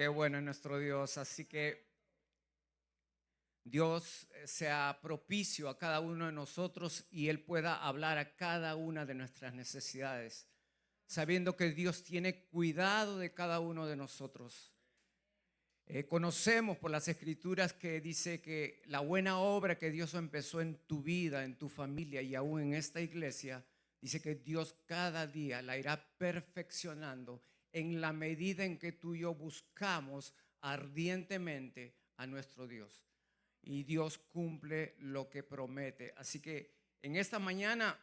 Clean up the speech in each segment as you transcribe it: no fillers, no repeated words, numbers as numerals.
Qué bueno es nuestro Dios. Así que Dios sea propicio a cada uno de nosotros y Él pueda hablar a cada una de nuestras necesidades, sabiendo que Dios tiene cuidado de cada uno de nosotros. Conocemos por las Escrituras que dice que la buena obra que Dios empezó en tu vida, en tu familia y aún en esta iglesia, dice que Dios cada día la irá perfeccionando en la medida en que tú y yo buscamos ardientemente a nuestro Dios. Y Dios cumple lo que promete. Así que en esta mañana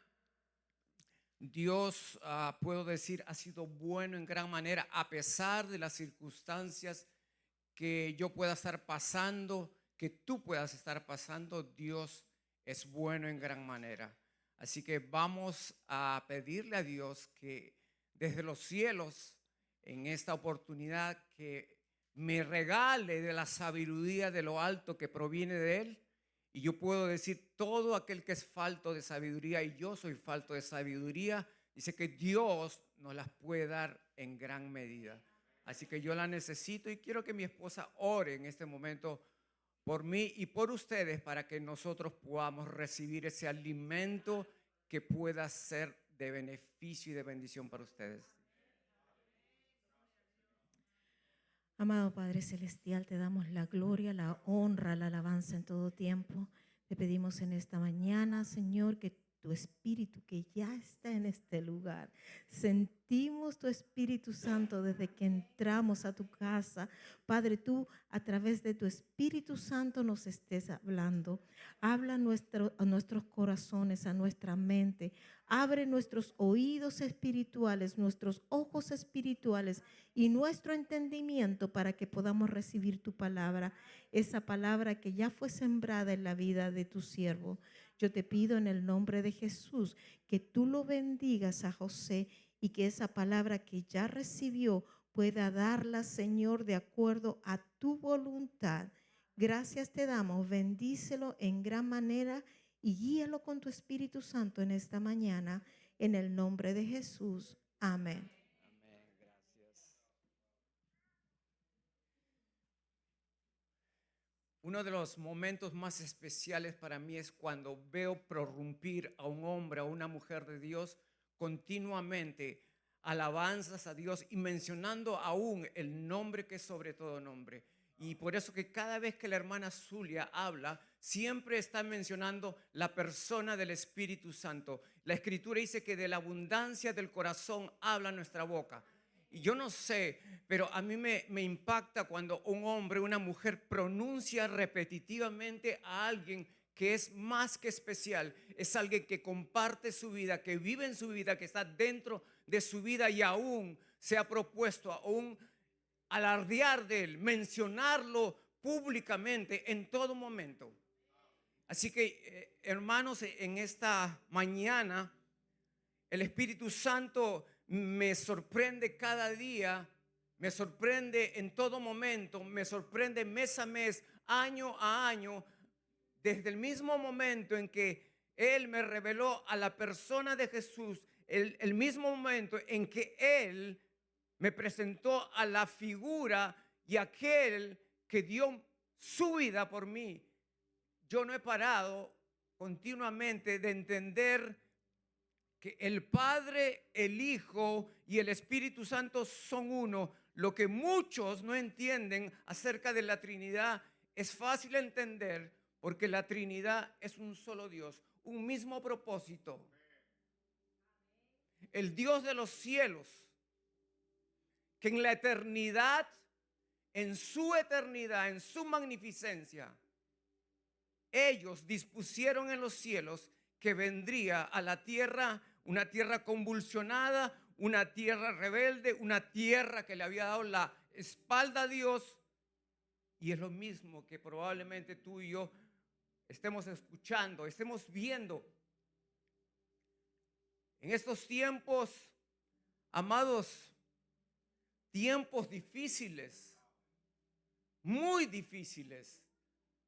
Dios, puedo decir, ha sido bueno en gran manera a pesar de las circunstancias que yo pueda estar pasando, que tú puedas estar pasando. Dios es bueno en gran manera. Así que vamos a pedirle a Dios que desde los cielos, en esta oportunidad, que me regale de la sabiduría de lo alto que proviene de Él. Y yo puedo decir, todo aquel que es falto de sabiduría, y yo soy falto de sabiduría, dice que Dios nos las puede dar en gran medida. Así que yo la necesito y quiero que mi esposa ore en este momento por mí y por ustedes para que nosotros podamos recibir ese alimento que pueda ser de beneficio y de bendición para ustedes. Amado Padre Celestial, te damos la gloria, la honra, la alabanza en todo tiempo. Te pedimos en esta mañana, Señor, que tu Espíritu que ya está en este lugar, sentimos tu Espíritu Santo desde que entramos a tu casa. Padre, tú a través de tu Espíritu Santo nos estés hablando. Habla a nuestros corazones, a nuestra mente. Abre nuestros oídos espirituales, nuestros ojos espirituales y nuestro entendimiento para que podamos recibir tu palabra, esa palabra que ya fue sembrada en la vida de tu siervo. Yo te pido en el nombre de Jesús que tú lo bendigas a José y que esa palabra que ya recibió pueda darla, Señor, de acuerdo a tu voluntad. Gracias te damos, bendícelo en gran manera y guíalo con tu Espíritu Santo en esta mañana, en el nombre de Jesús. Amén. Amén, gracias. Uno de los momentos más especiales para mí es cuando veo prorrumpir a un hombre o una mujer de Dios continuamente alabanzas a Dios y mencionando aún el nombre que es sobre todo nombre. Y por eso que cada vez que la hermana Zulia habla, siempre está mencionando la persona del Espíritu Santo. La Escritura dice que de la abundancia del corazón habla nuestra boca. Y yo no sé, pero a mí me impacta cuando un hombre o una mujer pronuncia repetitivamente a alguien que es más que especial. Es alguien que comparte su vida, que vive en su vida, que está dentro de su vida y aún se ha propuesto aún alardear de él, mencionarlo públicamente en todo momento. Así que, hermanos, en esta mañana el Espíritu Santo me sorprende cada día, me sorprende en todo momento, me sorprende mes a mes, año a año, desde el mismo momento en que Él me reveló a la persona de Jesús, el mismo momento en que Él me presentó a la figura y aquel que dio su vida por mí. Yo no he parado continuamente de entender que el Padre, el Hijo y el Espíritu Santo son uno. Lo que muchos no entienden acerca de la Trinidad es fácil entender porque la Trinidad es un solo Dios, un mismo propósito. El Dios de los cielos, que en la eternidad, en su magnificencia, ellos dispusieron en los cielos que vendría a la tierra una tierra convulsionada, una tierra rebelde, una tierra que le había dado la espalda a Dios. Y es lo mismo que probablemente tú y yo estemos escuchando, estemos viendo en estos tiempos, amados, tiempos difíciles, muy difíciles,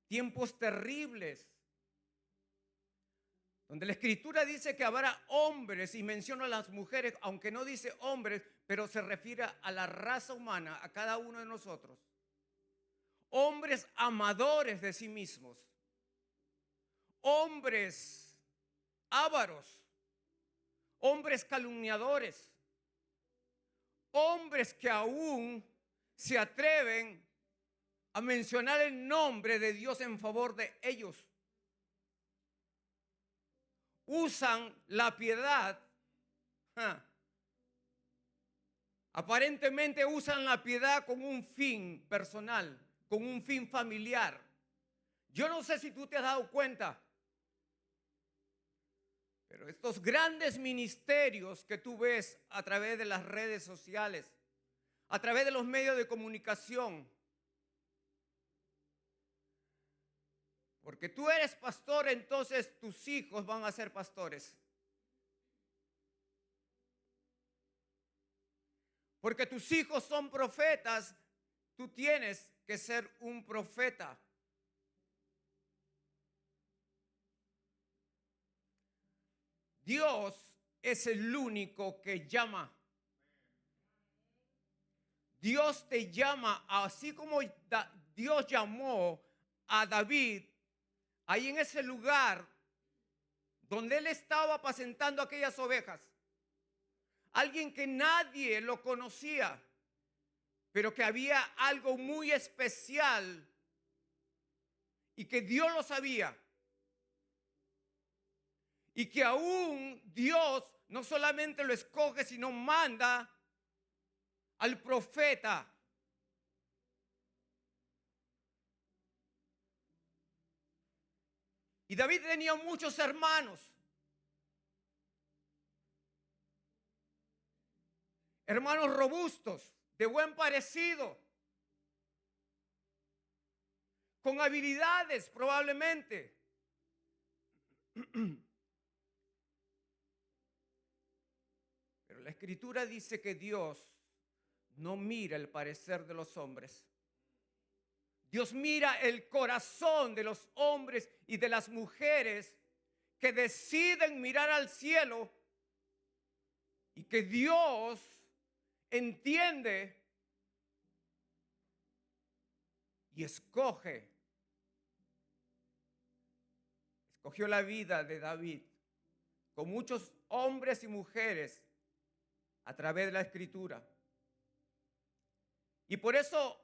tiempos terribles. donde la Escritura dice que habrá hombres, y menciona a las mujeres, aunque no dice hombres, pero se refiere a la raza humana, a cada uno de nosotros. Hombres amadores de sí mismos, hombres ávaros, hombres calumniadores, hombres que aún se atreven a mencionar el nombre de Dios en favor de ellos. Usan la piedad, aparentemente usan la piedad con un fin personal, con un fin familiar. Yo no sé si tú te has dado cuenta, pero estos grandes ministerios que tú ves a través de las redes sociales, a través de los medios de comunicación, porque tú eres pastor, entonces tus hijos van a ser pastores. Porque tus hijos son profetas, tú tienes que ser un profeta. Dios es el único que llama. Dios te llama, así como Dios llamó a David, ahí en ese lugar donde él estaba apacentando aquellas ovejas. Alguien que nadie lo conocía, pero que había algo muy especial y que Dios lo sabía. Y que aún Dios no solamente lo escoge, sino manda al profeta. Y David tenía muchos hermanos. Hermanos robustos, de buen parecido, con habilidades probablemente. Pero la Escritura dice que Dios no mira el parecer de los hombres. Dios mira el corazón de los hombres y de las mujeres que deciden mirar al cielo, y que Dios entiende y escogió la vida de David con muchos hombres y mujeres a través de la Escritura. Y por eso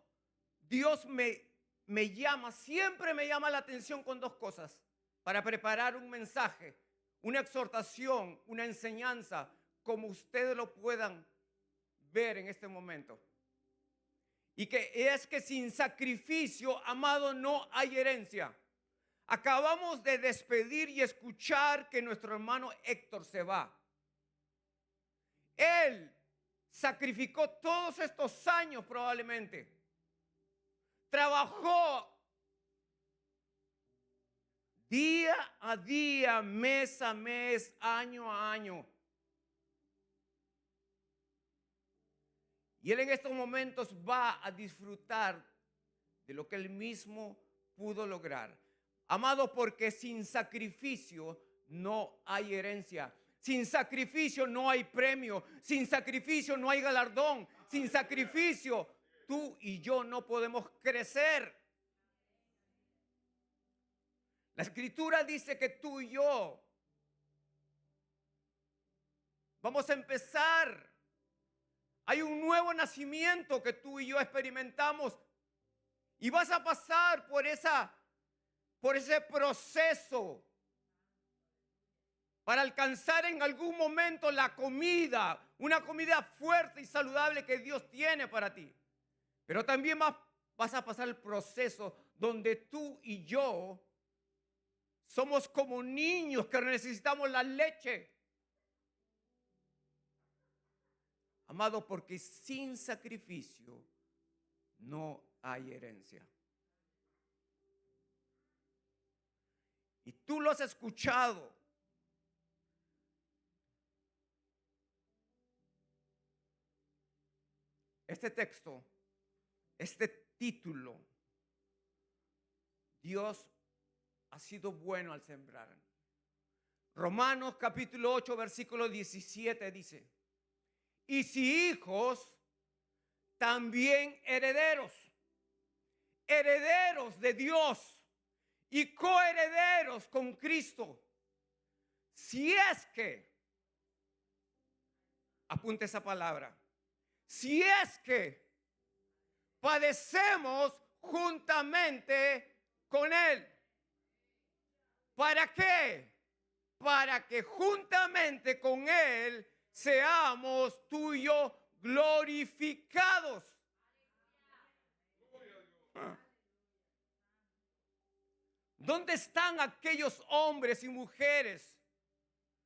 Dios me llama, siempre me llama la atención con dos cosas, para preparar un mensaje, una exhortación, una enseñanza, como ustedes lo puedan ver en este momento. Y que es que sin sacrificio, amado, no hay herencia. Acabamos de despedir y escuchar que nuestro hermano Héctor se va. Él sacrificó todos estos años probablemente. Trabajó día a día, mes a mes, año a año. Y él en estos momentos va a disfrutar de lo que él mismo pudo lograr. Amado, porque sin sacrificio no hay herencia. Sin sacrificio no hay premio. Sin sacrificio no hay galardón. Sin sacrificio tú y yo no podemos crecer. La Escritura dice que tú y yo vamos a empezar. Hay un nuevo nacimiento que tú y yo experimentamos, y vas a pasar por ese proceso para alcanzar en algún momento la comida, una comida fuerte y saludable que Dios tiene para ti. Pero también vas a pasar el proceso donde tú y yo somos como niños que necesitamos la leche. Amado, porque sin sacrificio no hay herencia. Y tú lo has escuchado. Este texto, este título, Dios ha sido bueno al sembrar. Romanos capítulo 8, versículo 17 dice, y si hijos, también herederos, herederos de Dios y coherederos con Cristo. Si es que, apunte esa palabra, si es que padecemos juntamente con Él. ¿Para qué? Para que juntamente con Él seamos tú y yo glorificados. ¿Dónde están aquellos hombres y mujeres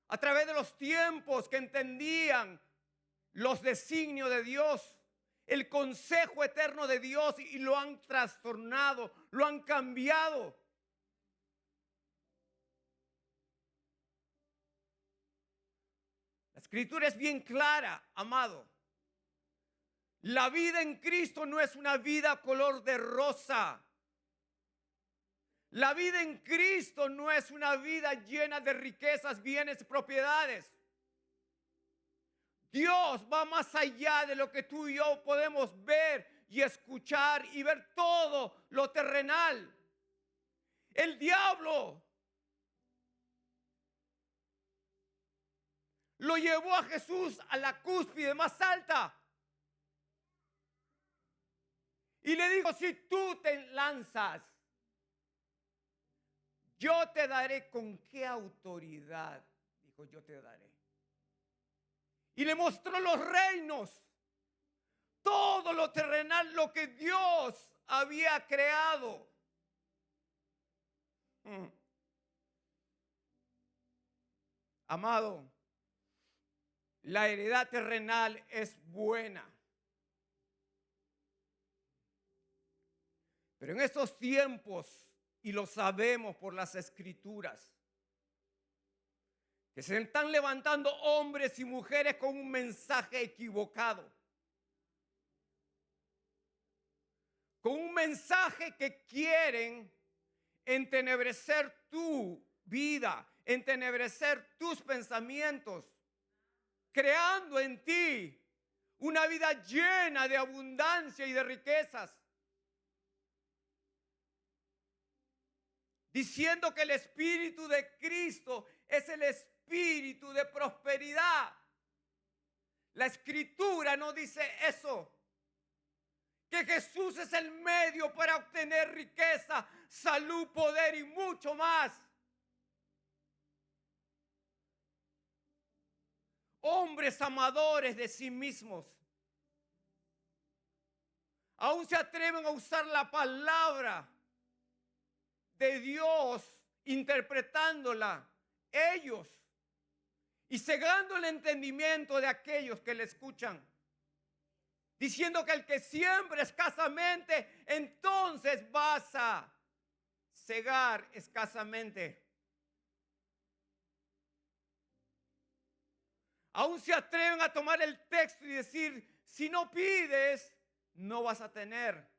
a través de los tiempos que entendían los designios de Dios, el consejo eterno de Dios, y lo han trastornado, lo han cambiado? La escritura es bien clara, amado. La vida en Cristo no es una vida color de rosa. La vida en Cristo no es una vida llena de riquezas, bienes y propiedades. Dios va más allá de lo que tú y yo podemos ver y escuchar y ver todo lo terrenal. El diablo lo llevó a Jesús a la cúspide más alta y le dijo, si tú te lanzas, yo te daré. ¿Con qué autoridad? Dijo, yo te daré. Y le mostró los reinos, todo lo terrenal, lo que Dios había creado. Amado, la heredad terrenal es buena. Pero en estos tiempos, y lo sabemos por las escrituras, que se están levantando hombres y mujeres con un mensaje equivocado, con un mensaje que quieren entenebrecer tu vida, entenebrecer tus pensamientos, creando en ti una vida llena de abundancia y de riquezas, diciendo que el Espíritu de Cristo es el espíritu de prosperidad. La Escritura no dice eso. Que Jesús es el medio para obtener riqueza, salud, poder y mucho más. Hombres amadores de sí mismos aún se atreven a usar la palabra de Dios, interpretándola ellos y cegando el entendimiento de aquellos que le escuchan, diciendo que el que siembra escasamente, entonces vas a cegar escasamente. Aún se atreven a tomar el texto y decir, si no pides, no vas a tener.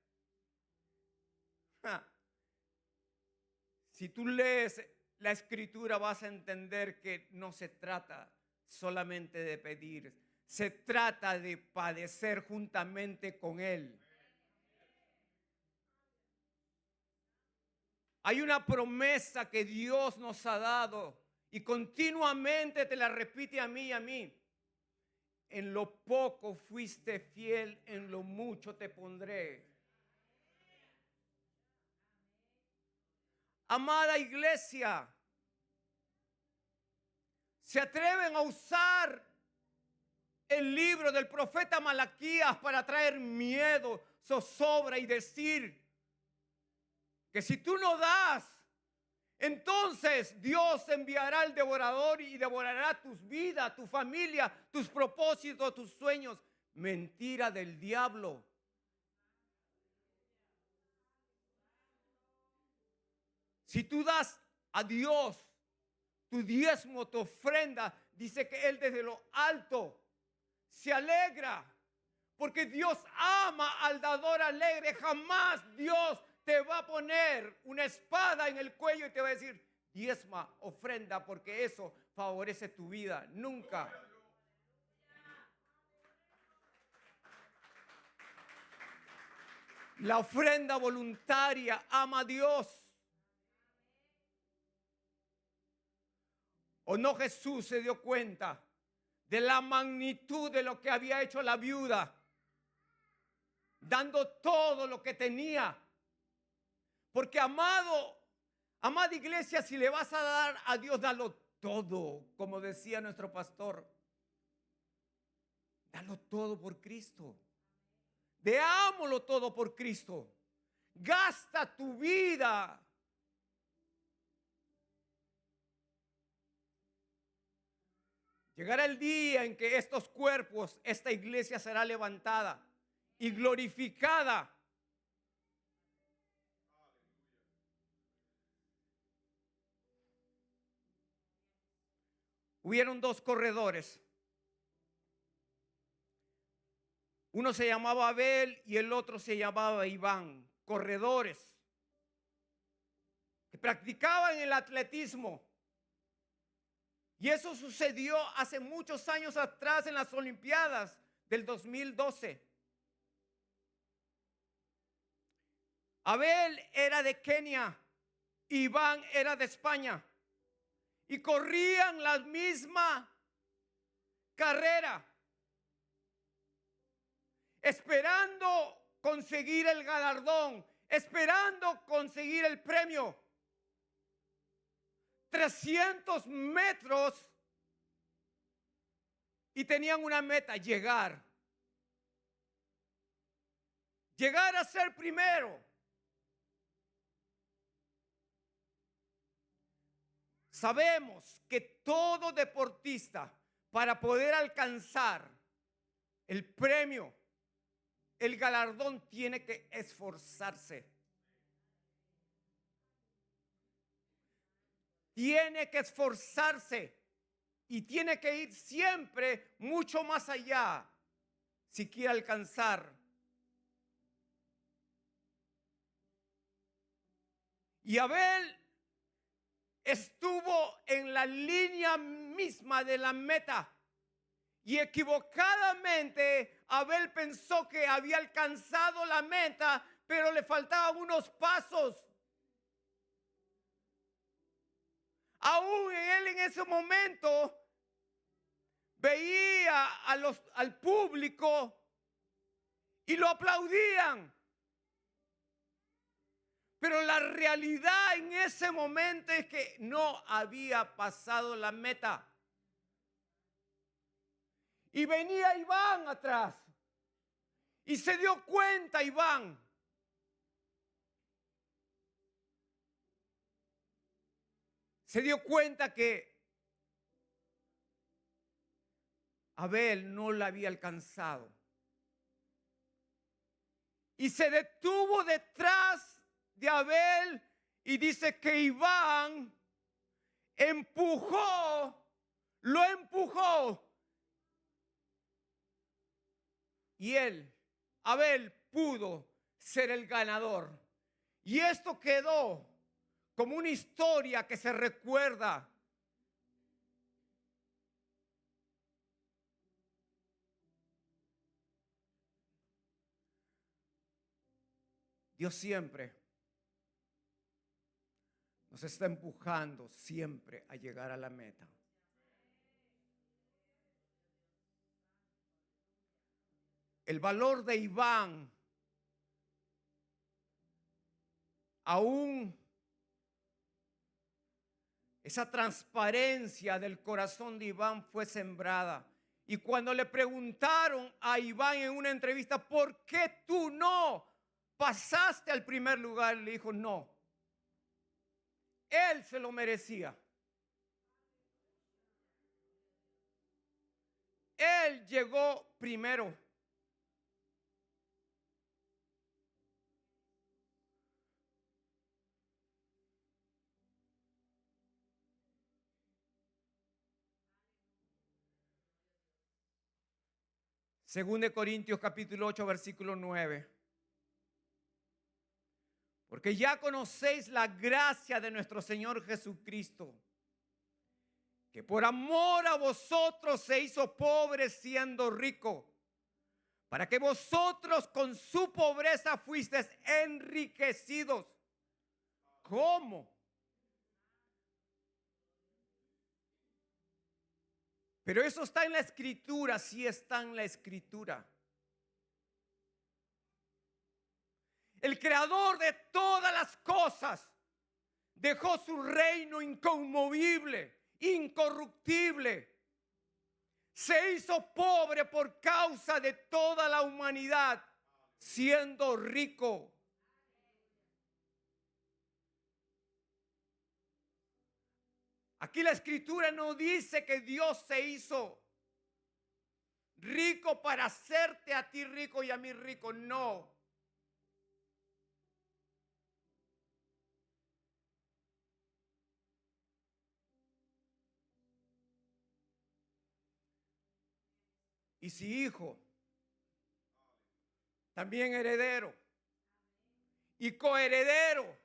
Si tú lees la Escritura, vas a entender que no se trata solamente de pedir, se trata de padecer juntamente con Él. Hay una promesa que Dios nos ha dado y continuamente te la repite a mí y a mí. En lo poco fuiste fiel, en lo mucho te pondré. Amada iglesia, se atreven a usar el libro del profeta Malaquías para traer miedo, zozobra y decir que si tú no das, entonces Dios enviará al devorador y devorará tus vidas, tu familia, tus propósitos, tus sueños. Mentira del diablo. Si tú das a Dios tu diezmo, tu ofrenda, dice que Él desde lo alto se alegra, porque Dios ama al dador alegre. Jamás Dios te va a poner una espada en el cuello y te va a decir, diezma, ofrenda, porque eso favorece tu vida, nunca. La ofrenda voluntaria ama a Dios. ¿O no Jesús se dio cuenta de la magnitud de lo que había hecho la viuda, dando todo lo que tenía? Porque amada iglesia, si le vas a dar a Dios, dalo todo, como decía nuestro pastor. Dalo todo por Cristo. Deámoslo todo por Cristo. Gasta tu vida. Llegará el día en que estos cuerpos, esta iglesia será levantada y glorificada. Hubieron dos corredores. Uno se llamaba Abel y el otro se llamaba Iván. Corredores que practicaban el atletismo. Y eso sucedió hace muchos años atrás en las Olimpiadas del 2012. Abel era de Kenia, Iván era de España. Y corrían la misma carrera, esperando conseguir el galardón, esperando conseguir el premio. 300 metros y tenían una meta: llegar a ser primero. Sabemos que todo deportista, para poder alcanzar el premio, el galardón, tiene que esforzarse. Tiene que esforzarse y tiene que ir siempre mucho más allá si quiere alcanzar. Y Abel estuvo en la línea misma de la meta y equivocadamente Abel pensó que había alcanzado la meta, pero le faltaban unos pasos. Aún él en ese momento veía al público y lo aplaudían. Pero la realidad en ese momento es que no había pasado la meta. Y venía Iván atrás. Y se dio cuenta Iván. Se dio cuenta que Abel no la había alcanzado. Y se detuvo detrás de Abel y dice que Iván lo empujó. Y Abel, pudo ser el ganador. Y esto quedó como una historia que se recuerda. Dios siempre nos está empujando siempre a llegar a la meta. El valor de Iván, aún esa transparencia del corazón de Iván fue sembrada. Y cuando le preguntaron a Iván en una entrevista, ¿por qué tú no pasaste al primer lugar? Le dijo, no, él se lo merecía. Él llegó primero. Según de Corintios capítulo 8 versículo 9. Porque ya conocéis la gracia de nuestro Señor Jesucristo, que por amor a vosotros se hizo pobre siendo rico, para que vosotros con su pobreza fuisteis enriquecidos. ¿Cómo? Pero eso está en la escritura, sí está en la escritura. El creador de todas las cosas dejó su reino inconmovible, incorruptible. Se hizo pobre por causa de toda la humanidad, siendo rico. Aquí la escritura no dice que Dios se hizo rico para hacerte a ti rico y a mí rico, no. Y si hijo, también heredero y coheredero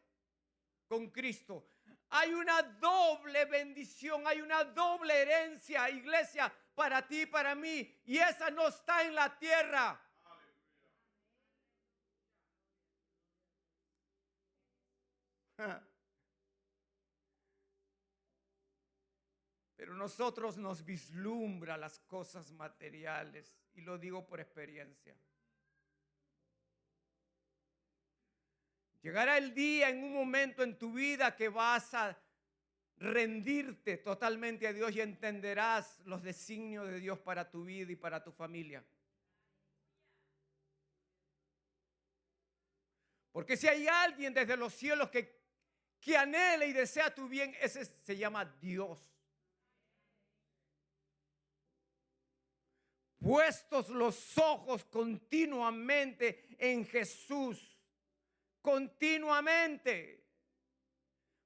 con Cristo. Hay una doble bendición, hay una doble herencia, iglesia, para ti y para mí. Y esa no está en la tierra. Pero nosotros nos vislumbra las cosas materiales, y lo digo por experiencia. Llegará el día, en un momento en tu vida, que vas a rendirte totalmente a Dios y entenderás los designios de Dios para tu vida y para tu familia. Porque si hay alguien desde los cielos que anhela y desea tu bien, ese se llama Dios. Puestos los ojos continuamente en Jesús, continuamente,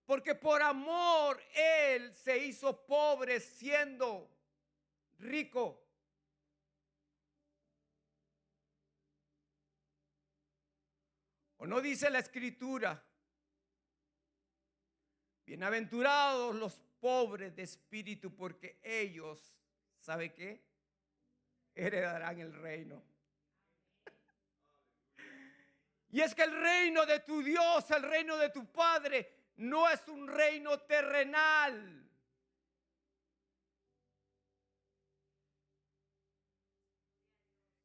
porque por amor Él se hizo pobre siendo rico. ¿O no dice la escritura? Bienaventurados los pobres de espíritu, porque ellos, ¿sabe qué? Heredarán el reino. Y es que el reino de tu Dios, el reino de tu Padre, no es un reino terrenal.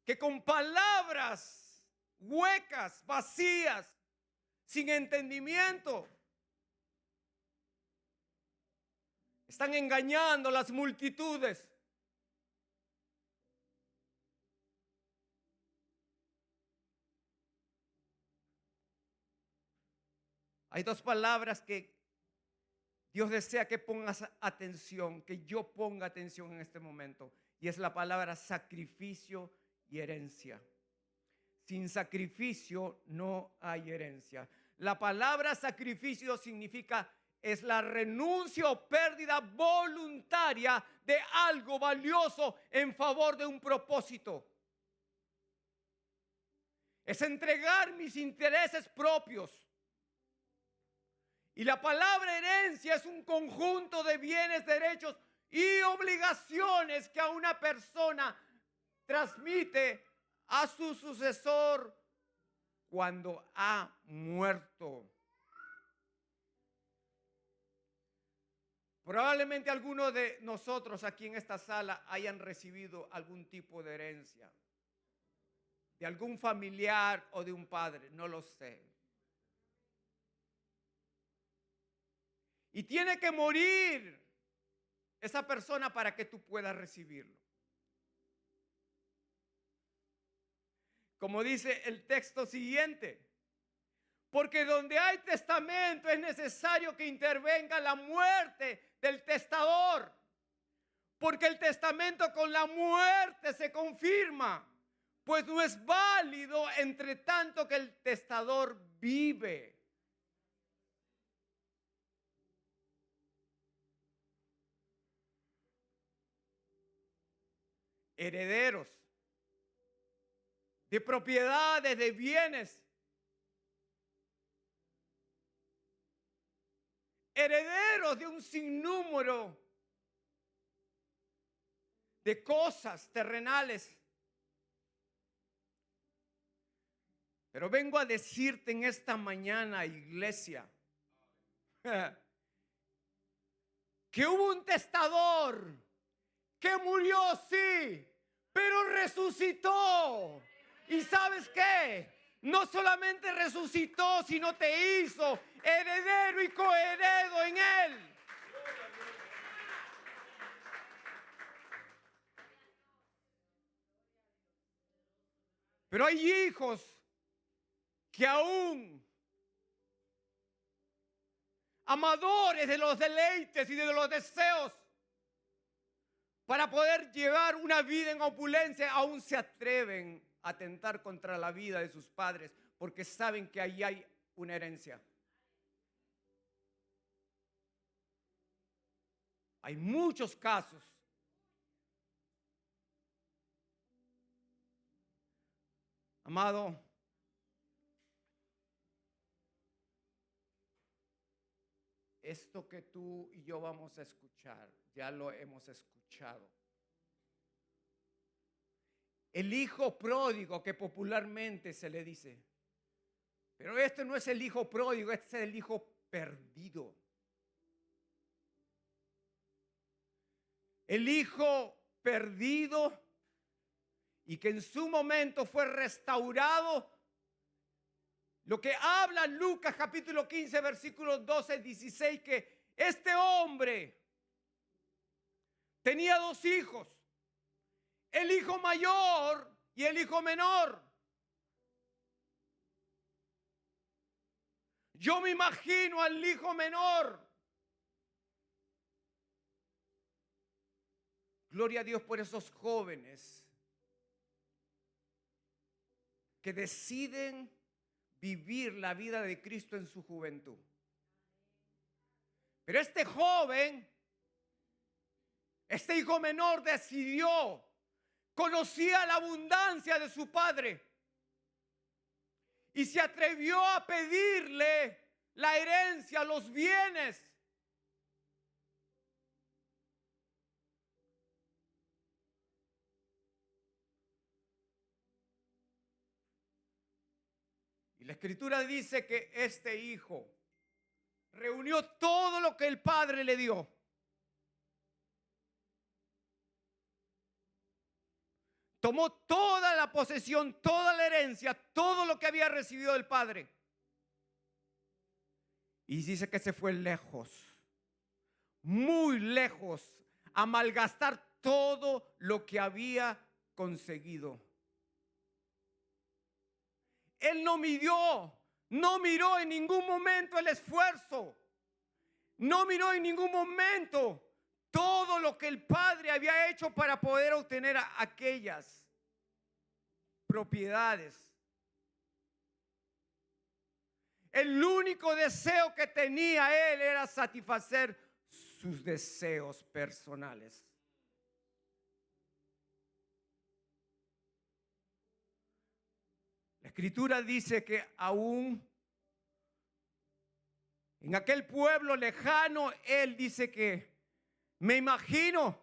Que con palabras huecas, vacías, sin entendimiento, están engañando a las multitudes. Hay dos palabras que Dios desea que pongas atención, que yo ponga atención en este momento. Y es la palabra sacrificio y herencia. Sin sacrificio no hay herencia. La palabra sacrificio significa es la renuncia o pérdida voluntaria de algo valioso en favor de un propósito. Es entregar mis intereses propios. Y la palabra herencia es un conjunto de bienes, derechos y obligaciones que a una persona transmite a su sucesor cuando ha muerto. Probablemente algunos de nosotros aquí en esta sala hayan recibido algún tipo de herencia, de algún familiar o de un padre, no lo sé. Y tiene que morir esa persona para que tú puedas recibirlo. Como dice el texto siguiente, porque donde hay testamento es necesario que intervenga la muerte del testador, porque el testamento con la muerte se confirma, pues no es válido entre tanto que el testador vive. Herederos de propiedades, de bienes. Herederos de un sinnúmero de cosas terrenales. Pero vengo a decirte en esta mañana, iglesia, que hubo un testador que murió, sí, pero resucitó. ¿Y sabes qué? No solamente resucitó, sino te hizo heredero y coheredero en él. Pero hay hijos que aún amadores de los deleites y de los deseos para poder llevar una vida en opulencia, aún se atreven a atentar contra la vida de sus padres porque saben que ahí hay una herencia. Hay muchos casos. Amado, esto que tú y yo vamos a escuchar, ya lo hemos escuchado. El hijo pródigo que popularmente se le dice. Pero este no es el hijo pródigo, este es el hijo perdido. El hijo perdido y que en su momento fue restaurado. Lo que habla Lucas capítulo 15, versículos 12, 16, que este hombre tenía dos hijos, el hijo mayor y el hijo menor. Yo me imagino al hijo menor. Gloria a Dios por esos jóvenes que deciden vivir la vida de Cristo en su juventud. Pero este joven, este hijo menor decidió, conocía la abundancia de su padre y se atrevió a pedirle la herencia, los bienes. Y la Escritura dice que este hijo reunió todo lo que el padre le dio. Tomó toda la posesión, toda la herencia, todo lo que había recibido del padre. Y dice que se fue lejos, muy lejos, a malgastar todo lo que había conseguido. Él no miró en ningún momento el esfuerzo, no miró en ningún momento todo lo que el padre había hecho para poder obtener aquellas propiedades. El único deseo que tenía él era satisfacer sus deseos personales. La Escritura dice que aún en aquel pueblo lejano, él dice que me imagino,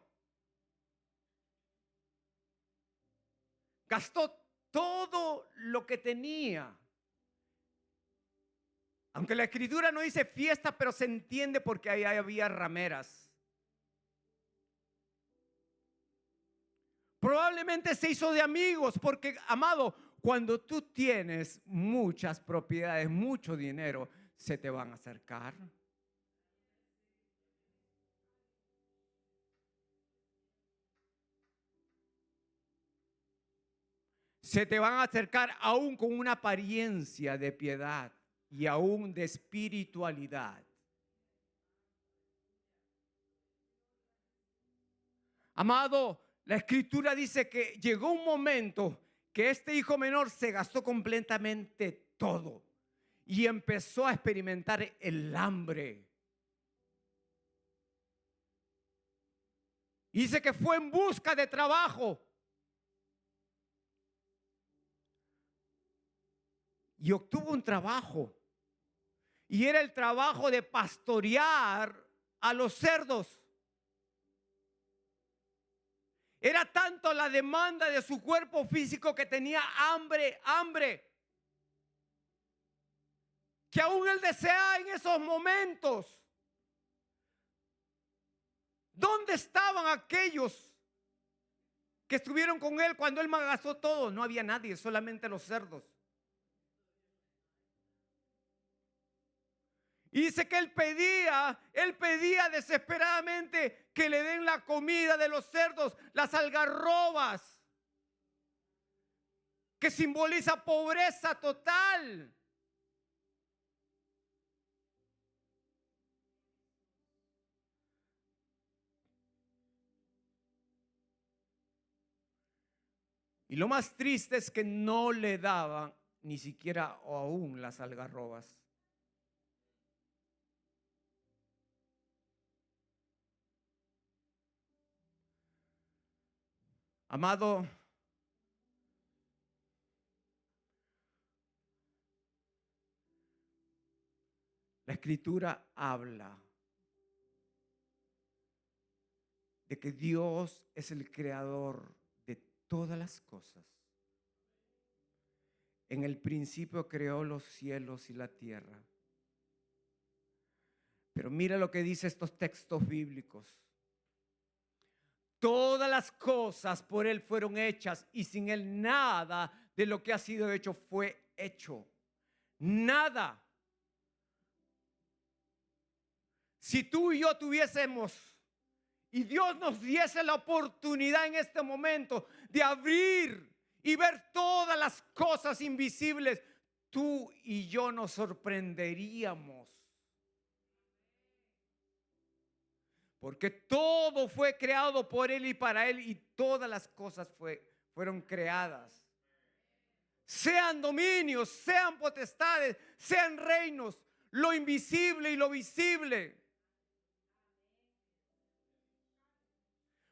gastó todo lo que tenía. Aunque la Escritura no dice fiesta, pero se entiende porque ahí había rameras. Probablemente se hizo de amigos porque, amado, cuando tú tienes muchas propiedades, mucho dinero, se te van a acercar. Se te van a acercar aún con una apariencia de piedad y aún de espiritualidad. Amado, la Escritura dice que llegó un momento que este hijo menor se gastó completamente todo y empezó a experimentar el hambre. Dice que fue en busca de trabajo. Y obtuvo un trabajo. Y era el trabajo de pastorear a los cerdos. Era tanto la demanda de su cuerpo físico que tenía hambre, que aún él deseaba en esos momentos. ¿Dónde estaban aquellos que estuvieron con él cuando él malgastó todo? No había nadie, solamente los cerdos. Y dice que él pedía desesperadamente que le den la comida de los cerdos, las algarrobas, que simboliza pobreza total. Y lo más triste es que no le daban ni siquiera o aún las algarrobas. Amado, la Escritura habla de que Dios es el creador de todas las cosas. En el principio creó los cielos y la tierra. Pero mira lo que dice estos textos bíblicos. Todas las cosas por Él fueron hechas y sin Él nada de lo que ha sido hecho fue hecho. Nada. Si tú y yo tuviésemos y Dios nos diese la oportunidad en este momento de abrir y ver todas las cosas invisibles, tú y yo nos sorprenderíamos. Porque todo fue creado por Él y para Él, y todas las cosas fueron creadas. Sean dominios, sean potestades, sean reinos, lo invisible y lo visible.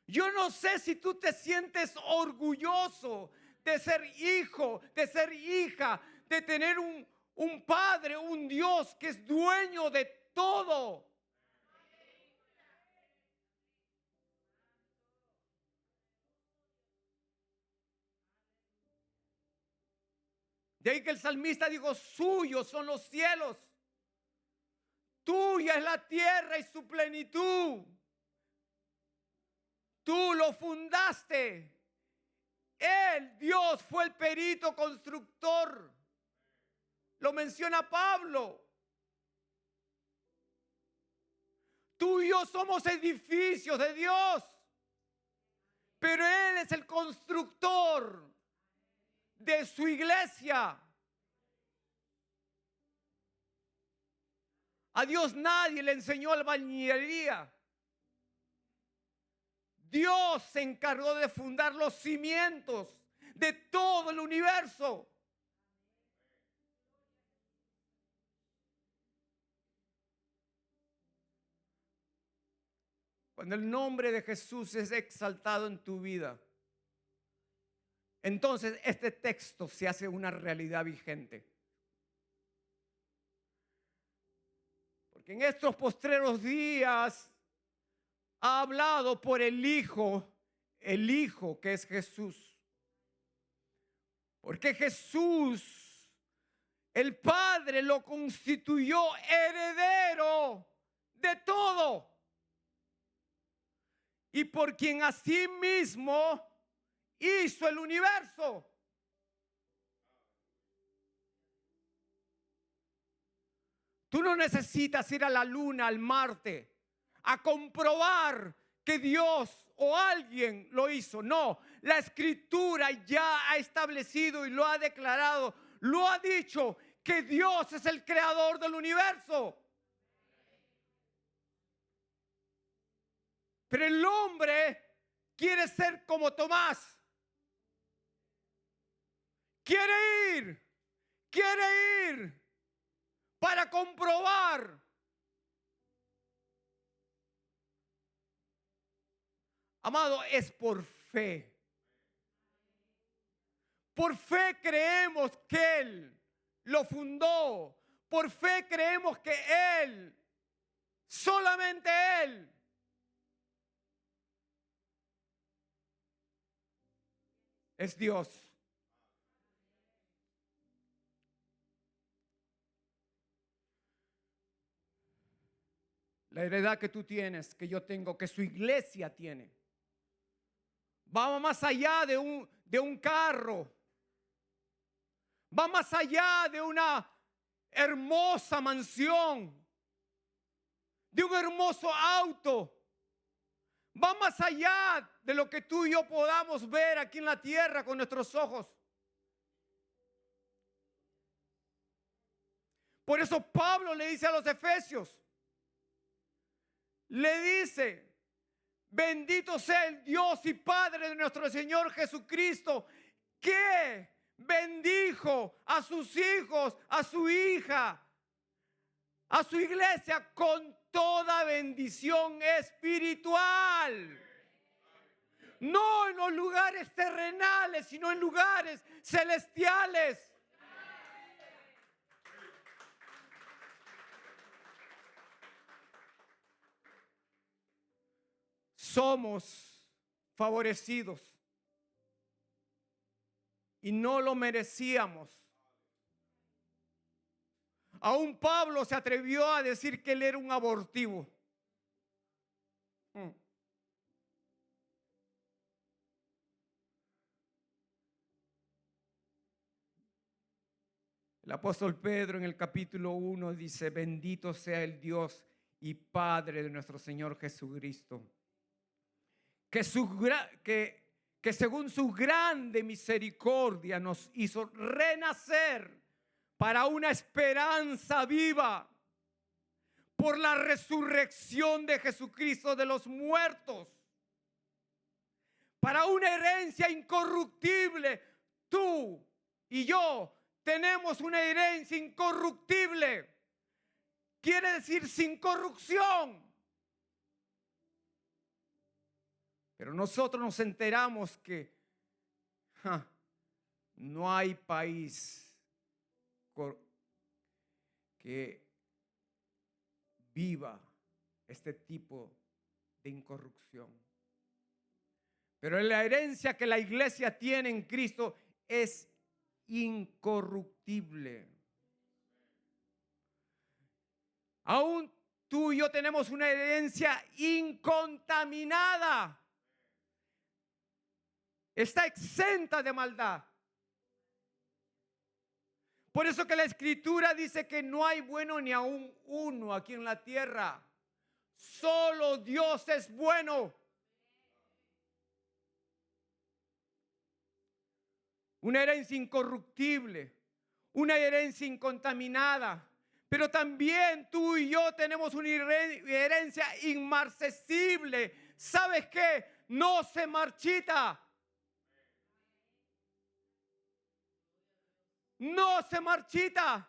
Yo no sé si tú te sientes orgulloso de ser hijo, de ser hija, de tener un padre, un Dios que es dueño de todo. De ahí que el salmista dijo, suyos son los cielos, tuya es la tierra y su plenitud. Tú lo fundaste. Él, Dios, fue el perito constructor. Lo menciona Pablo. Tú y yo somos edificios de Dios, pero Él es el constructor de su iglesia. A Dios nadie le enseñó albañilería. Dios se encargó de fundar los cimientos de todo el universo. Cuando el nombre de Jesús es exaltado en tu vida, entonces este texto se hace una realidad vigente. Porque en estos postreros días ha hablado por el Hijo que es Jesús. Porque Jesús, el Padre, lo constituyó heredero de todo. Y por quien asimismo hizo el universo. Tú no necesitas ir a la luna, al Marte, a comprobar que Dios o alguien lo hizo. No, la Escritura ya ha establecido y lo ha declarado, lo ha dicho, que Dios es el creador del universo. Pero el hombre quiere ser como Tomás. Quiere ir para comprobar. Amado, es por fe. Por fe creemos que Él lo fundó. Por fe creemos que Él, solamente Él, es Dios. La heredad que tú tienes, que yo tengo, que su iglesia tiene, va más allá de un carro. Va más allá de una hermosa mansión, de un hermoso auto. Va más allá de lo que tú y yo podamos ver aquí en la tierra con nuestros ojos. Por eso Pablo le dice a los efesios, le dice, bendito sea el Dios y Padre de nuestro Señor Jesucristo, que bendijo a sus hijos, a su hija, a su iglesia con toda bendición espiritual. No en los lugares terrenales, sino en lugares celestiales. Somos favorecidos y no lo merecíamos. Aún Pablo se atrevió a decir que él era un abortivo. El apóstol Pedro en el capítulo 1 dice, bendito sea el Dios y Padre de nuestro Señor Jesucristo, que según su grande misericordia nos hizo renacer para una esperanza viva por la resurrección de Jesucristo de los muertos, para una herencia incorruptible. Tú y yo tenemos una herencia incorruptible, quiere decir sin corrupción. Pero nosotros nos enteramos que no hay país que viva este tipo de incorrupción. Pero la herencia que la iglesia tiene en Cristo es incorruptible. Aún tú y yo tenemos una herencia incontaminada. Está exenta de maldad. Por eso que la Escritura dice que no hay bueno ni aún uno aquí en la tierra. Solo Dios es bueno. Una herencia incorruptible, una herencia incontaminada. Pero también tú y yo tenemos una herencia inmarcesible. ¿Sabes qué? No se marchita. No se marchita.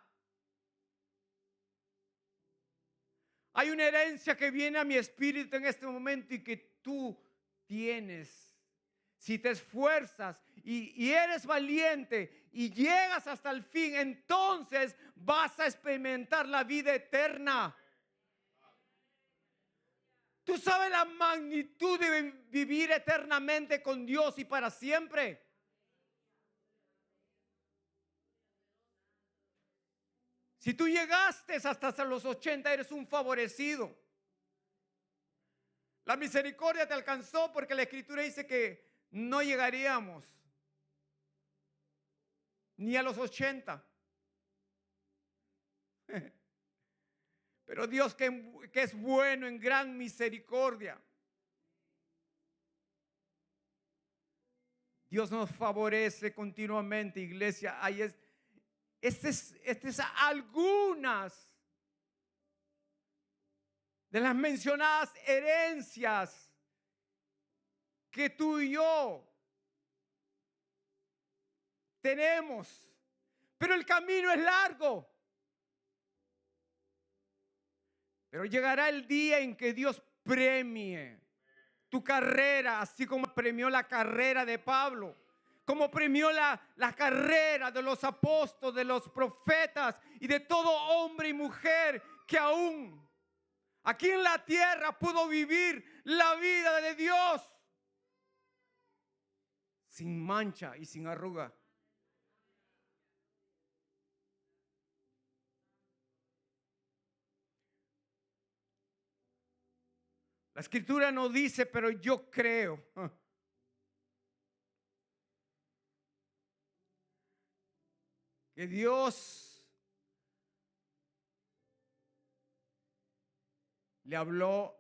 Hay una herencia que viene a mi espíritu en este momento y que tú tienes. Si te esfuerzas y eres valiente y llegas hasta el fin, entonces vas a experimentar la vida eterna. ¿Tú sabes la magnitud de vivir eternamente con Dios y para siempre? Si tú llegaste hasta los 80, eres un favorecido. La misericordia te alcanzó porque la Escritura dice que no llegaríamos ni a los 80. Pero Dios que es bueno en gran misericordia, Dios nos favorece continuamente, iglesia. Estas es algunas de las mencionadas herencias que tú y yo tenemos. Pero el camino es largo. Pero llegará el día en que Dios premie tu carrera, así como premió la carrera de Pablo, como premió la carrera de los apóstoles, de los profetas y de todo hombre y mujer que aún aquí en la tierra pudo vivir la vida de Dios. sin mancha y sin arruga. La escritura no dice, pero yo creo. Que Dios le habló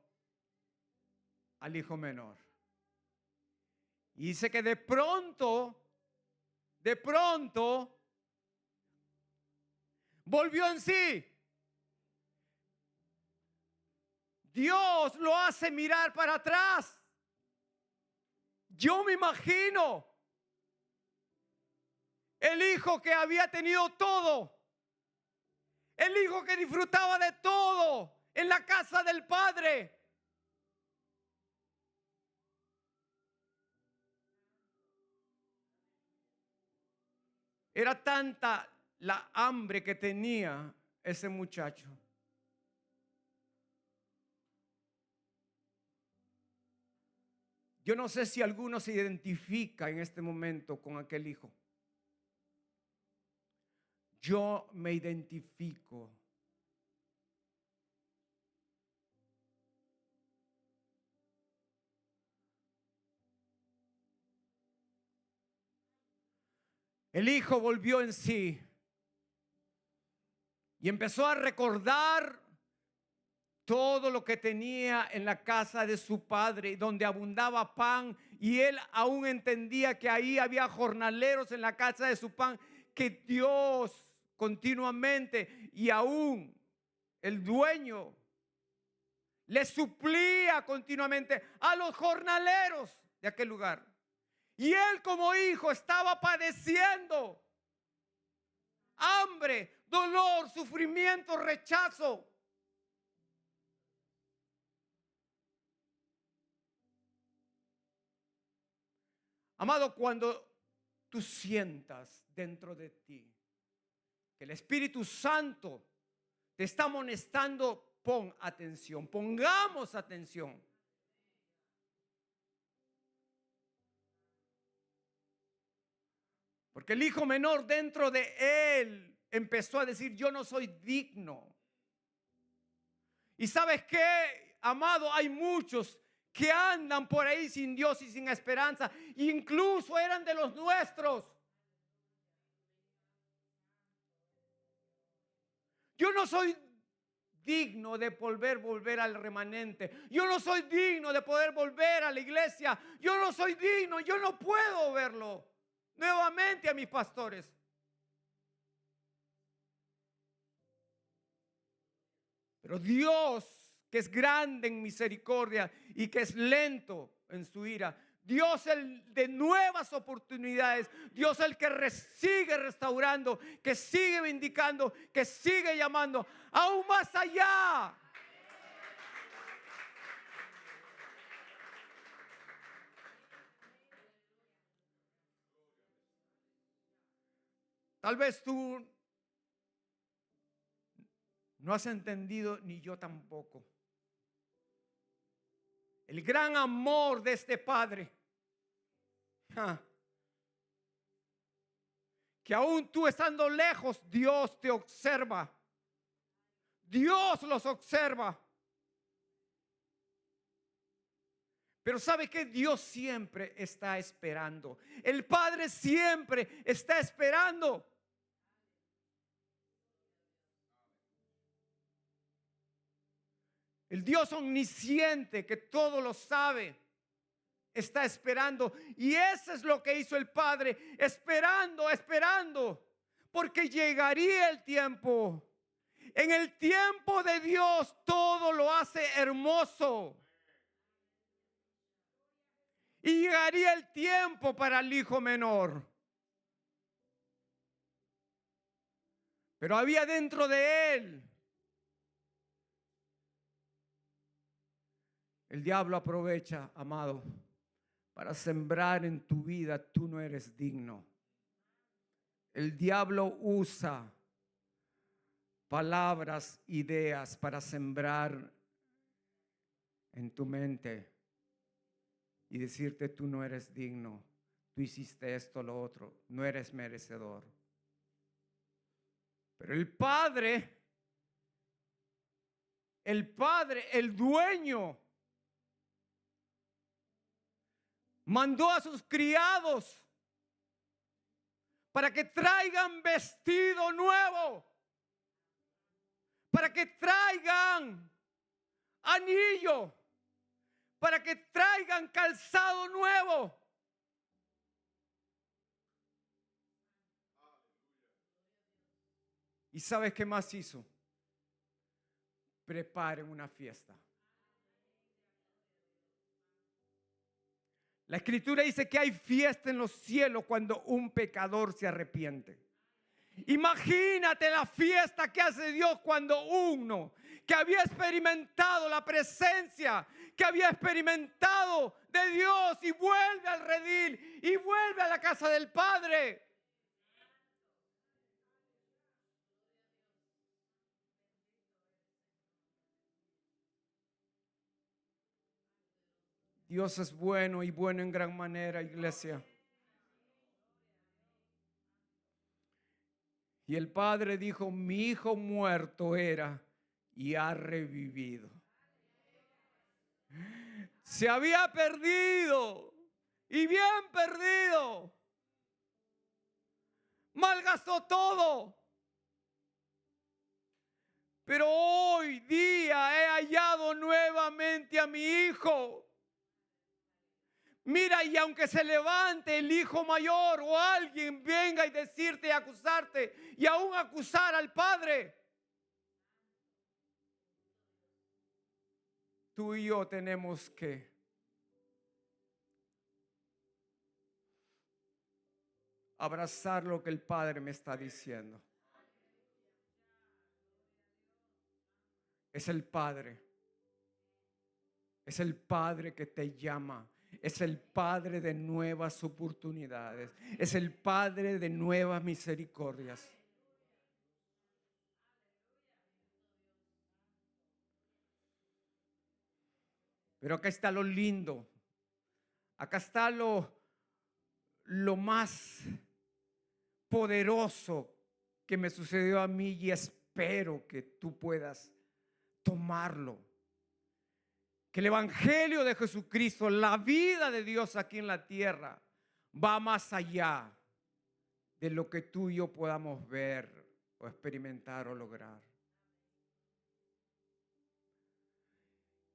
al hijo menor. Y dice que de pronto, volvió en sí. Dios lo hace mirar para atrás. Yo me imagino el hijo que había tenido todo, el hijo que disfrutaba de todo en la casa del padre. Era tanta la hambre que tenía ese muchacho. Yo no sé si alguno se identifica en este momento con aquel hijo. Yo me identifico. El hijo volvió en sí y empezó a recordar todo lo que tenía en la casa de su padre, donde abundaba pan, y él aún entendía que ahí había jornaleros en la casa de su pan, que Dios continuamente y aún el dueño le suplía continuamente a los jornaleros de aquel lugar. Y él como hijo estaba padeciendo hambre, dolor, sufrimiento, rechazo. Amado, cuando tú sientas dentro de ti que el Espíritu Santo te está amonestando, pon atención, pongamos atención. Porque el hijo menor dentro de él empezó a decir, yo no soy digno. Y ¿sabes qué, amado? Hay muchos que andan por ahí sin Dios y sin esperanza. Incluso eran de los nuestros. Yo no soy digno de poder volver al remanente. Yo no soy digno de poder volver a la iglesia. Yo no soy digno, yo no puedo verlo nuevamente a mis pastores. Pero Dios, que es grande en misericordia y que es lento en su ira, Dios el de nuevas oportunidades, Dios el que sigue restaurando, que sigue vindicando, que sigue llamando aún más allá. Tal vez tú no has entendido, ni yo tampoco, el gran amor de este Padre. Que aún tú estando lejos, Dios te observa. Dios los observa. Pero ¿sabe qué? Dios siempre está esperando. El Padre siempre está esperando. El Dios omnisciente que todo lo sabe está esperando. Y eso es lo que hizo el Padre, esperando, porque llegaría el tiempo. En el tiempo de Dios todo lo hace hermoso. Y llegaría el tiempo para el hijo menor. Pero había dentro de él. El diablo aprovecha, amado, para sembrar en tu vida, tú no eres digno. El diablo usa palabras, ideas para sembrar en tu mente y decirte tú no eres digno, tú hiciste esto, lo otro, no eres merecedor. Pero el Padre, el dueño, mandó a sus criados para que traigan vestido nuevo, para que traigan anillo, para que traigan calzado nuevo. ¿Y sabes qué más hizo? Preparen una fiesta. La Escritura dice que hay fiesta en los cielos cuando un pecador se arrepiente. Imagínate la fiesta que hace Dios cuando uno que había experimentado la presencia, que había experimentado de Dios y vuelve al redil y vuelve a la casa del Padre. Dios es bueno y bueno en gran manera, iglesia. Y el padre dijo, mi hijo muerto era y ha revivido. Se había perdido y bien perdido. Malgastó todo. Pero hoy día he hallado nuevamente a mi hijo. Mira, y aunque se levante el hijo mayor o alguien venga y decirte y acusarte y aún acusar al padre, tú y yo tenemos que abrazar lo que el Padre me está diciendo. Es el Padre. Es el Padre que te llama. Es el Padre de nuevas oportunidades. Es el Padre de nuevas misericordias. Pero acá está lo lindo. Acá está lo más poderoso que me sucedió a mí y espero que tú puedas tomarlo. Que el Evangelio de Jesucristo, la vida de Dios aquí en la tierra, va más allá de lo que tú y yo podamos ver o experimentar o lograr.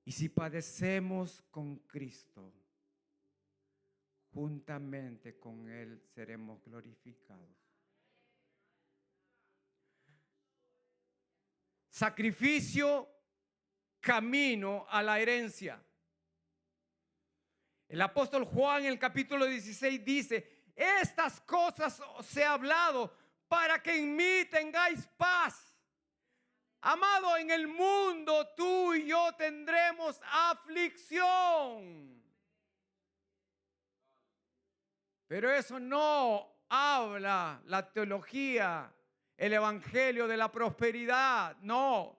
Y si padecemos con Cristo, juntamente con Él seremos glorificados. Sacrificio, camino a la herencia. El apóstol Juan en el capítulo 16 dice, estas cosas os he hablado para que en mí tengáis paz. Amado, en el mundo tú y yo tendremos aflicción. Pero eso no habla la teología, el evangelio de la prosperidad, no.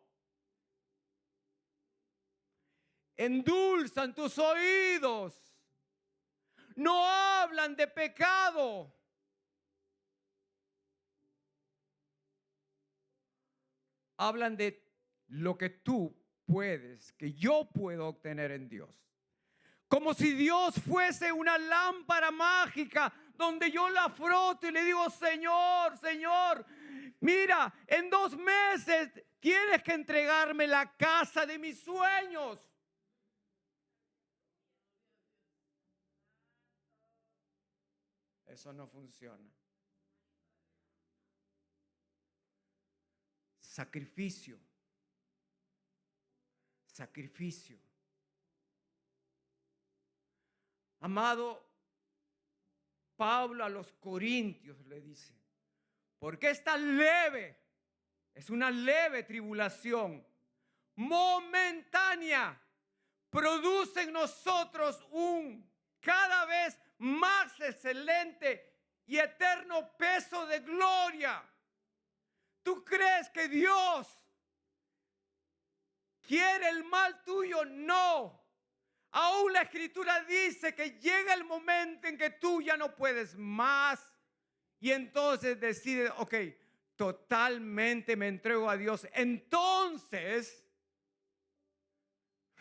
Endulzan tus oídos. No hablan de pecado. Hablan de lo que tú puedes, que yo puedo obtener en Dios. Como si Dios fuese una lámpara mágica donde yo la froto y le digo, Señor, Señor, mira, en 2 meses tienes que entregarme la casa de mis sueños. Eso no funciona. Sacrificio. Sacrificio. Amado, Pablo a los Corintios le dice, porque esta leve, es una leve tribulación, momentánea, produce en nosotros un cada vez más excelente y eterno peso de gloria. ¿Tú crees que Dios quiere el mal tuyo? No. Aún la Escritura dice que llega el momento en que tú ya no puedes más y entonces decides, ok, totalmente me entrego a Dios. Entonces,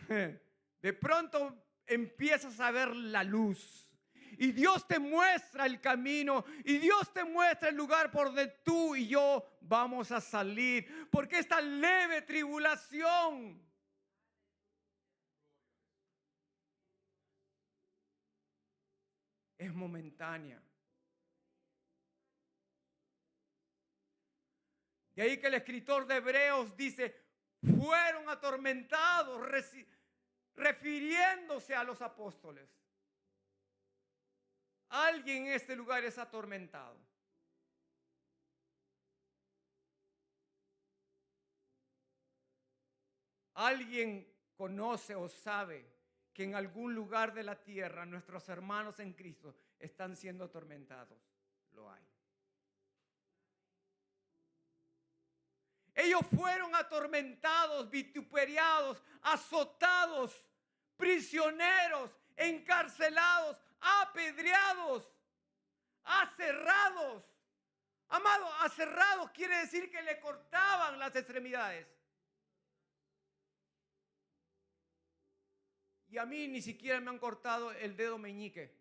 de pronto empiezas a ver la luz. Y Dios te muestra el camino. Y Dios te muestra el lugar por donde tú y yo vamos a salir. Porque esta leve tribulación es momentánea. De ahí que el escritor de Hebreos dice, fueron atormentados, refiriéndose a los apóstoles. Alguien en este lugar es atormentado. Alguien conoce o sabe que en algún lugar de la tierra nuestros hermanos en Cristo están siendo atormentados. Lo hay. Ellos fueron atormentados, vituperados, azotados, prisioneros, encarcelados, apedreados, aserrados. Amado, aserrados quiere decir que le cortaban las extremidades. Y a mí ni siquiera me han cortado el dedo meñique.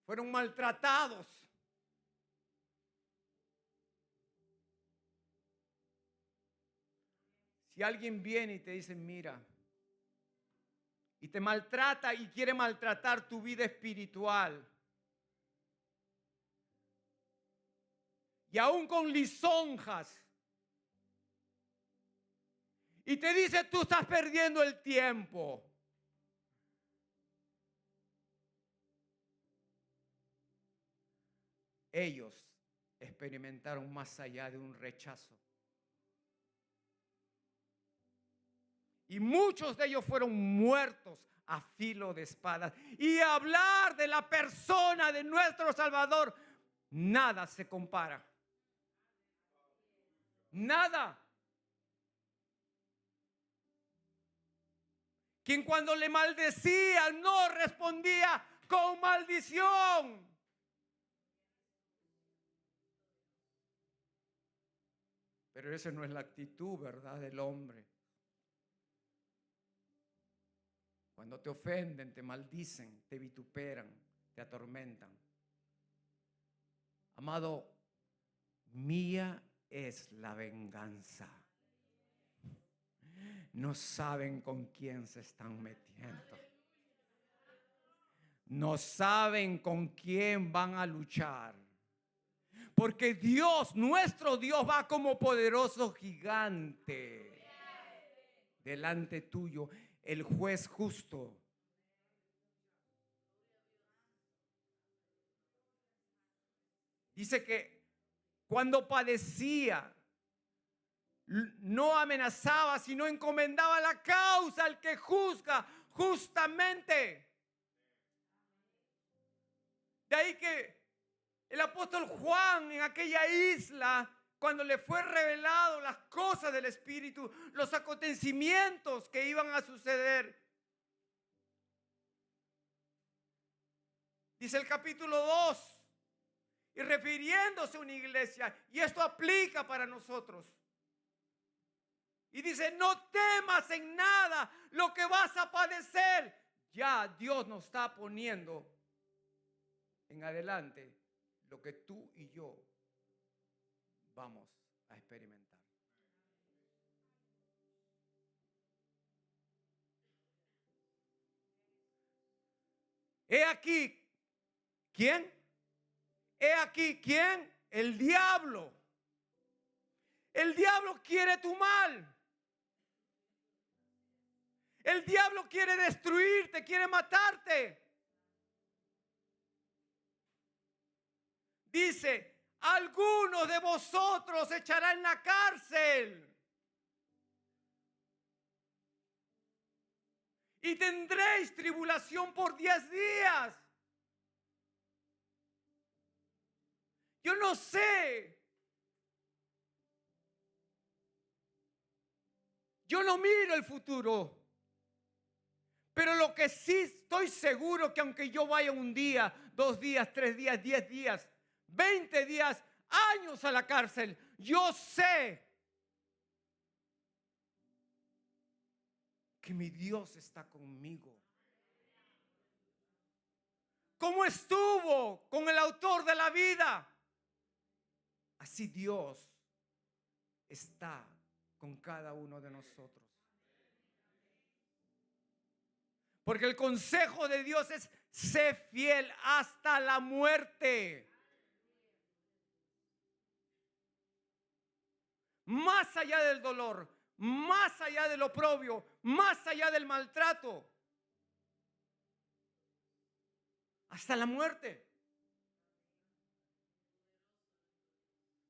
Fueron maltratados. Si alguien viene y te dice, mira, y te maltrata y quiere maltratar tu vida espiritual, y aún con lisonjas, y te dice, tú estás perdiendo el tiempo. Ellos experimentaron más allá de un rechazo. Y muchos de ellos fueron muertos a filo de espadas. Y hablar de la persona de nuestro Salvador, nada se compara. Nada. Quien cuando le maldecía no respondía con maldición. Pero esa no es la actitud, ¿verdad?, del hombre. Cuando te ofenden, te maldicen, te vituperan, te atormentan. Amado, mía es la venganza. No saben con quién se están metiendo. No saben con quién van a luchar. Porque Dios, nuestro Dios, va como poderoso gigante delante tuyo, el juez justo. Dice que cuando padecía, no amenazaba, sino encomendaba la causa al que juzga justamente. De ahí que el apóstol Juan en aquella isla, cuando le fue revelado las cosas del Espíritu, los acontecimientos que iban a suceder, dice el capítulo 2, y refiriéndose a una iglesia, y esto aplica para nosotros. Y dice, no temas en nada lo que vas a padecer. Ya Dios nos está poniendo en adelante lo que tú y yo vamos a experimentar. He aquí, ¿quién? He aquí, ¿quién? El diablo. El diablo quiere tu mal. El diablo quiere destruirte, quiere matarte. Dice, algunos de vosotros echarán en la cárcel y tendréis tribulación por 10 días. Yo no sé Yo no miro el futuro. Pero lo que sí estoy seguro que aunque yo vaya un día, 2 días, 3 días, 10 días, 20 días, años a la cárcel, yo sé que mi Dios está conmigo. Como estuvo con el autor de la vida, así Dios está con cada uno de nosotros. Porque el consejo de Dios es: sé fiel hasta la muerte. Más allá del dolor, más allá del oprobio, más allá del maltrato, hasta la muerte.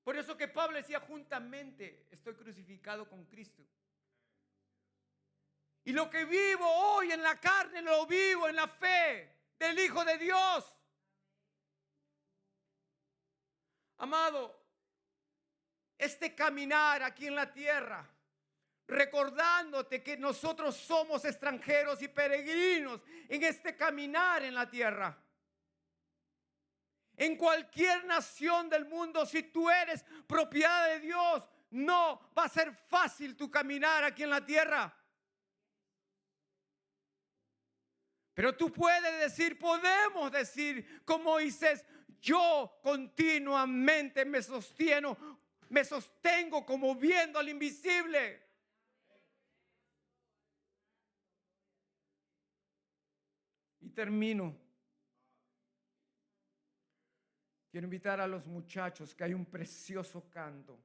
Por eso que Pablo decía: juntamente estoy crucificado con Cristo. Y lo que vivo hoy en la carne, lo vivo en la fe del Hijo de Dios. Amado, este caminar aquí en la tierra, recordándote que nosotros somos extranjeros y peregrinos en este caminar en la tierra. En cualquier nación del mundo, si tú eres propiedad de Dios, no va a ser fácil tu caminar aquí en la tierra. Pero tú puedes decir, podemos decir como Moisés: yo continuamente me sostengo como viendo al invisible. Y termino. Quiero invitar a los muchachos, que hay un precioso canto